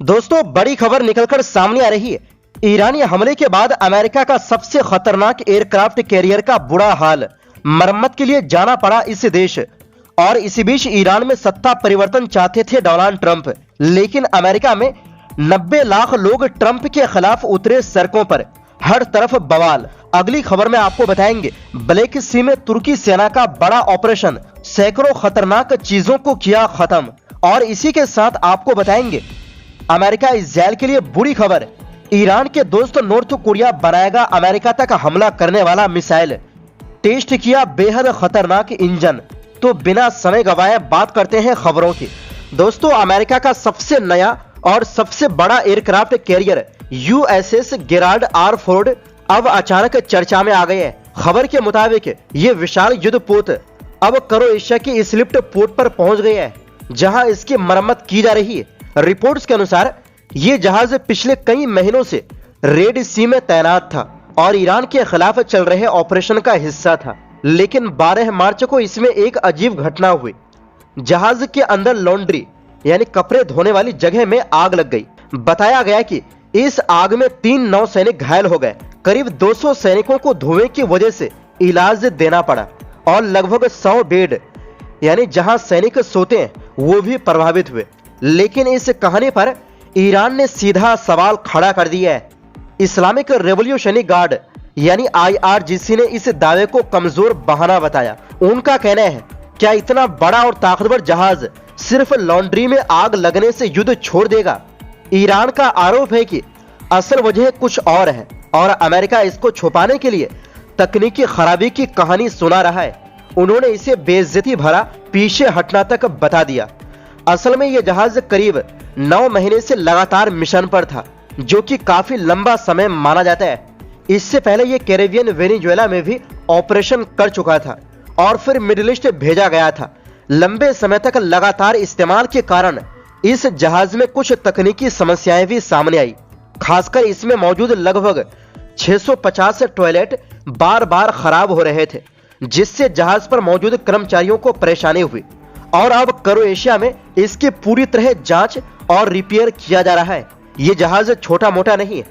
दोस्तों, बड़ी खबर निकलकर सामने आ रही है। ईरानी हमले के बाद अमेरिका का सबसे खतरनाक एयरक्राफ्ट कैरियर का बुरा हाल, मरम्मत के लिए जाना पड़ा इस देश। और इसी बीच ईरान में सत्ता परिवर्तन चाहते थे डोनाल्ड ट्रंप, लेकिन अमेरिका में 90 लाख लोग ट्रंप के खिलाफ उतरे सड़कों पर, हर तरफ बवाल। अगली खबर में आपको बताएंगे ब्लैक सी में तुर्की सेना का बड़ा ऑपरेशन, सैकड़ों खतरनाक चीजों को किया खत्म। और इसी के साथ आपको बताएंगे अमेरिका इजराइल के लिए बुरी खबर, ईरान के दोस्त नॉर्थ कोरिया बनाएगा अमेरिका तक हमला करने वाला मिसाइल, टेस्ट किया बेहद खतरनाक इंजन। तो बिना समय गवाए बात करते हैं खबरों की। दोस्तों, अमेरिका का सबसे नया और सबसे बड़ा aircraft carrier USS Gerald R Ford अब अचानक चर्चा में आ गए हैं। खबर के मुताबिक ये विशाल युद्धपोत अब क्रोएशिया के इस्लिप्ट पोर्ट पर पहुंच गए हैं, जहां इसकी मरम्मत की जा रही है। रिपोर्ट्स के अनुसार ये जहाज पिछले कई महीनों से रेड सी में तैनात था और ईरान के खिलाफ चल रहे ऑपरेशन का हिस्सा था। लेकिन 12 मार्च को इसमें एक अजीब घटना हुई। जहाज के अंदर लॉन्ड्री यानी कपड़े धोने वाली जगह में आग लग गई। बताया गया कि इस आग में 3 नौसैनिक घायल हो गए। करीब 200 सैनिकों को धुएं की वजह से इलाज देना पड़ा और लगभग 100 बेड यानी जहां सैनिक सोते हैं वो भी प्रभावित हुए। लेकिन इस कहानी पर ईरान ने सीधा सवाल खड़ा कर दिया है। इस्लामिक रेवोल्यूशनरी गार्ड यानी आईआरजीसी ने इस दावे को कमजोर बहाना बताया। उनका कहना है, क्या इतना बड़ा और ताकतवर जहाज सिर्फ लॉन्ड्री में आग लगने से युद्ध छोड़ देगा? ईरान का आरोप है कि असल वजह कुछ और है और अमेरिका इसको छुपाने के लिए तकनीकी खराबी की कहानी सुना रहा है। उन्होंने इसे बेइज्जती भरा पीछे हटना तक बता दिया। असल में यह जहाज करीब 9 महीने से लगातार मिशन पर था, जो कि काफी लंबा समय माना जाता है। इससे पहले यह कैरेबियन वेनेजुएला में भी ऑपरेशन कर चुका था और फिर मिडिल ईस्ट भेजा गया था। लंबे समय तक लगातार इस्तेमाल के कारण इस जहाज में कुछ तकनीकी समस्याएं भी सामने आई। खासकर इसमें मौजूद लगभग 650 टॉयलेट बार बार खराब हो रहे थे, जिससे जहाज पर मौजूद कर्मचारियों को परेशानी हुई। और अब क्रोएशिया में इसकी पूरी तरह जांच और रिपेयर किया जा रहा है। ये जहाज छोटा मोटा नहीं है,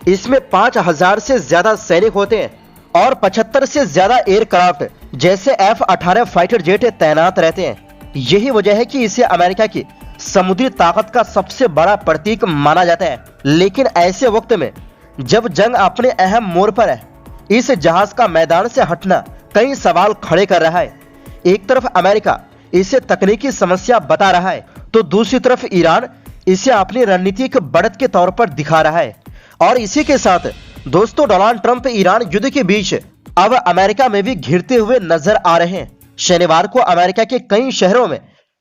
इसमें 5000 से ज्यादा सैनिक होते हैं और 75 से ज्यादा एयरक्राफ्ट जैसे F-18 फाइटर जेट तैनात रहते हैं। यही वजह है कि इसे अमेरिका की समुद्री ताकत का सबसे बड़ा प्रतीक माना जाता है। लेकिन ऐसे वक्त में जब जंग अपने अहम मोड़ पर है, इस जहाज का मैदान से हटना कई सवाल खड़े कर रहा है। एक तरफ अमेरिका इसे तकनीकी समस्या बता रहा है, तो दूसरी तरफ ईरान इसे अपनी रणनीतिक बढ़त के तौर पर दिखा रहा है। और इसी के साथ दोस्तों, डोनाल्ड ट्रंप ईरान युद्ध के बीच अब अमेरिका में भी घिरते हुए नजर आ रहे हैं। शनिवार को अमेरिका के कई शहरों में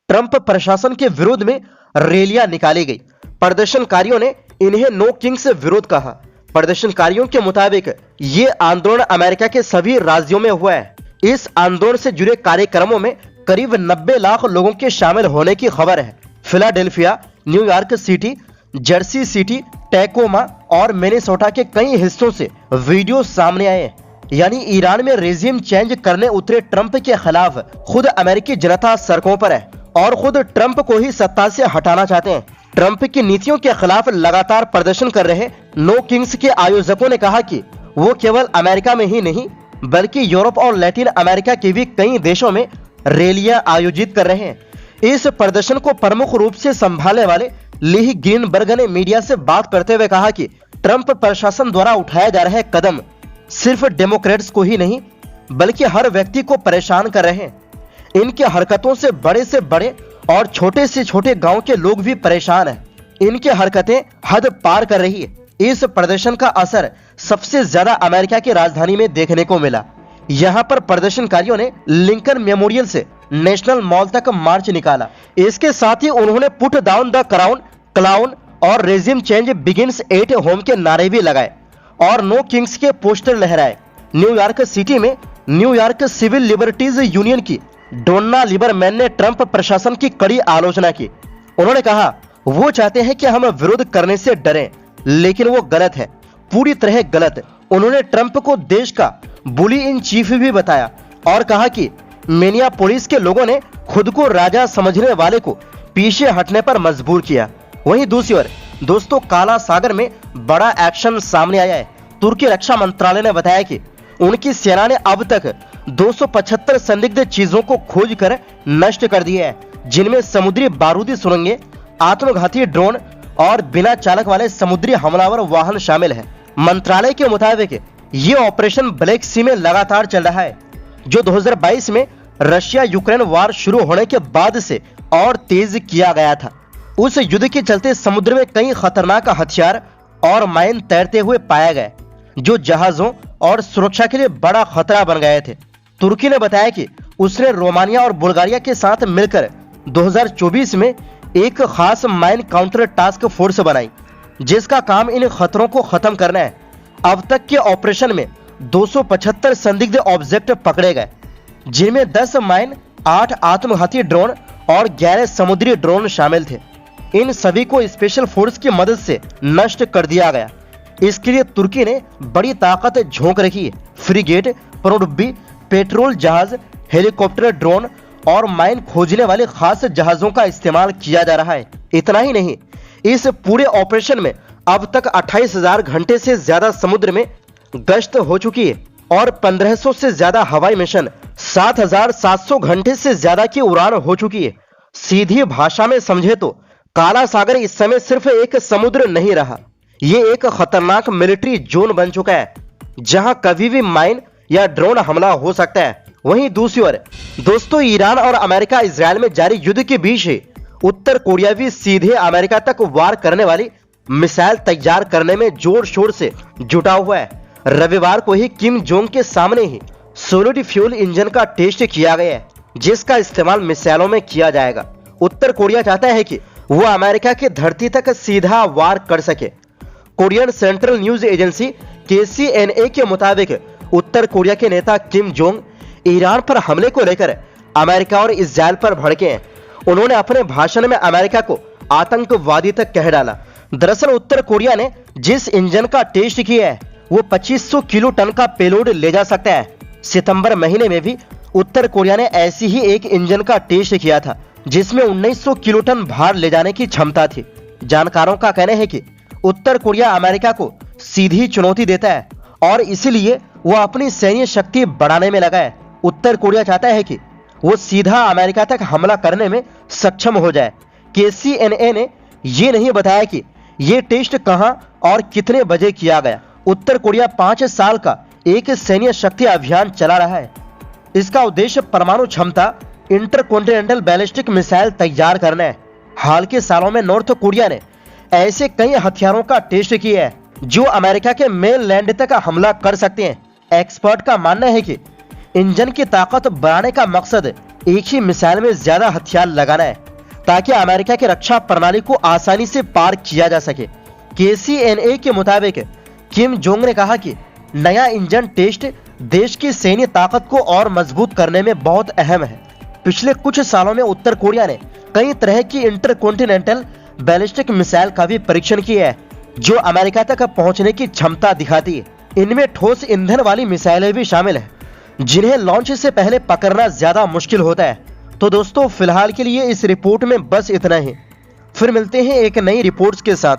ट्रंप प्रशासन के विरोध में रैलियां निकाली गई। प्रदर्शनकारियों ने इन्हें नो किंग्स विरोध कहा। प्रदर्शनकारियों के मुताबिक ये आंदोलन अमेरिका के सभी राज्यों में हुआ है। इस आंदोलन से जुड़े कार्यक्रमों में करीब 90 लाख लोगों के शामिल होने की खबर है। Philadelphia, New York city, Jersey city, Tacoma और मिनेसोटा के कई हिस्सों से वीडियो सामने आए हैं। यानी ईरान में रेजिम चेंज करने उतरे ट्रंप के खिलाफ खुद अमेरिकी जनता सड़कों पर है और खुद ट्रंप को ही सत्ता से हटाना चाहते हैं। ट्रंप की नीतियों के खिलाफ लगातार प्रदर्शन कर रहे नो किंग्स के आयोजकों ने कहा कि वो केवल अमेरिका में ही नहीं बल्कि यूरोप और लैटिन अमेरिका के भी कई देशों में रैलियां आयोजित कर रहे हैं। इस प्रदर्शन को प्रमुख रूप से संभालने वाले ली ग्रीनबर्ग ने मीडिया से बात करते हुए कहा कि ट्रंप प्रशासन द्वारा उठाया जा रहा कदम सिर्फ डेमोक्रेट्स को ही नहीं बल्कि हर व्यक्ति को परेशान कर रहे हैं। इनकी हरकतों से बड़े और छोटे से छोटे गांव के लोग भी परेशान हैं। इनकी हरकतें हद पार कर रही है। इस प्रदर्शन का असर सबसे ज्यादा अमेरिका की राजधानी में देखने को मिला। यहाँ पर प्रदर्शनकारियों ने लिंकन मेमोरियल से नेशनल मॉल तक मार्च निकाला। इसके साथ ही उन्होंने पुट डाउन द क्लाउन और regime change begins at home के नारे भी लगाए और नो किंग्स के पोस्टर लहराए। न्यूयॉर्क सिटी में न्यूयॉर्क सिविल लिबर्टीज यूनियन की डोन्ना लिबरमैन ने ट्रंप प्रशासन की कड़ी आलोचना की। उन्होंने कहा, वो चाहते हैं कि हम विरोध करने से डरें, लेकिन वो गलत है, पूरी तरह गलत। उन्होंने ट्रंप को देश का बुली इन चीफ भी बताया और कहा कि मिनियापोलिस के लोगों ने खुद को राजा समझने वाले को पीछे हटने पर मजबूर किया। वहीं दूसरी ओर दोस्तों, काला सागर में बड़ा एक्शन सामने आया है। तुर्की रक्षा मंत्रालय ने बताया कि उनकी सेना ने अब तक 275 संदिग्ध चीजों को खोज कर नष्ट कर दिया है, जिनमें समुद्री बारूदी सुरंगें, आत्मघाती ड्रोन और बिना चालक वाले समुद्री हमलावर वाहन शामिल है। मंत्रालय के मुताबिक ये ऑपरेशन ब्लैक सी में लगातार चल रहा है, जो 2022 में रशिया यूक्रेन वार शुरू होने के बाद से और तेज किया गया था। उस युद्ध के चलते समुद्र में कई खतरनाक हथियार और माइन तैरते हुए पाए गए, जो जहाजों और सुरक्षा के लिए बड़ा खतरा बन गए थे। तुर्की ने बताया कि उसने रोमानिया और बुल्गारिया के साथ मिलकर 2024 में एक खास माइन काउंटर टास्क फोर्स बनाई, जिसका काम इन खतरों को खत्म करना है। अब तक के ऑपरेशन में 275 संदिग्ध ऑब्जेक्ट पकड़े गए, जिनमें 10 माइन, 8 आत्मघाती ड्रोन और 11 समुद्री ड्रोन शामिल थे। इन सभी को स्पेशल फोर्स की मदद से नष्ट कर दिया गया। इसके लिए तुर्की ने बड़ी ताकत झोंक रखी है। फ्रिगेट, पनडुब्बी, पेट्रोल जहाज, हेलीकॉप्टर, ड्रोन और माइन खोजने वाले खास जहाजों का इस्तेमाल किया जा रहा है। इतना ही नहीं, इस पूरे ऑपरेशन में अब तक 28,000 घंटे से ज्यादा समुद्र में गश्त हो चुकी है और 1500 से ज्यादा हवाई मिशन, 7,700 घंटे से ज्यादा की उड़ान हो चुकी है। सीधी भाषा में समझे तो काला सागर इस समय सिर्फ एक समुद्र नहीं रहा, ये एक खतरनाक मिलिट्री जोन बन चुका है, जहां कभी भी माइन या ड्रोन हमला हो सकता है। वहीं दूसरी ओर दोस्तों, ईरान और अमेरिका इजराइल में जारी युद्ध के बीच उत्तर कोरिया भी सीधे अमेरिका तक वार करने वाली मिसाइल तैयार करने में जोर शोर से जुटा हुआ है। रविवार को ही किम जोंग के सामने ही सॉलिड फ्यूल इंजन का टेस्ट किया गया है, जिसका इस्तेमाल मिसाइलों में किया जाएगा। उत्तर कोरिया चाहता है कि वो अमेरिका की धरती तक सीधा वार कर सके। Korean central news agency KCNA के मुताबिक उत्तर कोरिया के नेता किम जोंग ईरान पर हमले को लेकर अमेरिका और इजराइल पर भड़के हैं। उन्होंने अपने भाषण में अमेरिका को आतंकवादी तक कह डाला। दरअसल उत्तर कोरिया ने जिस इंजन का टेस्ट किया है, वो 2500 किलो टन का पेलोड ले जा सकता है। सितंबर महीने में भी उत्तर कोरिया ने ऐसी ही एक इंजन का टेस्ट किया था, जिसमें 1900 किलो टन भार ले जाने की क्षमता थी। जानकारों का कहना है कि उत्तर कोरिया अमेरिका को सीधी चुनौती देता है और इसीलिए वो अपनी सैन्य शक्ति बढ़ाने में लगा है। उत्तर कोरिया चाहता है कि वो सीधा अमेरिका तक हमला करने में सक्षम हो जाए। KCNA ने ये नहीं बताया कि ये टेस्ट कहां और कितने बजे किया गया। उत्तर कोरिया 5 साल का एक सैन्य शक्ति अभियान चला रहा है। इसका उद्देश्य परमाणु क्षमता इंटरकॉन्टिनेंटल बैलिस्टिक मिसाइल तैयार करना है। हाल के सालों में नॉर्थ कोरिया ने ऐसे कई हथियारों का टेस्ट किया है, जो अमेरिका के मेन लैंड तक हमला कर सकते हैं। एक्सपर्ट का मानना है कि इंजन की ताकत बढ़ाने का मकसद एक ही मिसाइल में ज्यादा हथियार लगाना है, ताकि अमेरिका की रक्षा प्रणाली को आसानी से पार किया जा सके। KCNA के मुताबिक किम जोंग ने कहा कि नया इंजन टेस्ट देश की सैन्य ताकत को और मजबूत करने में बहुत अहम है। पिछले कुछ सालों में उत्तर कोरिया ने कई तरह की इंटरकॉन्टिनेंटल बैलिस्टिक मिसाइल का भी परीक्षण किया है, जो अमेरिका तक पहुंचने की क्षमता दिखाती है। इनमें ठोस ईंधन वाली मिसाइलें भी शामिल हैं, जिन्हें लॉन्च से पहले पकड़ना ज्यादा मुश्किल होता है। तो दोस्तों, फिलहाल के लिए इस रिपोर्ट में बस इतना ही। फिर मिलते हैं एक नई रिपोर्ट्स के साथ।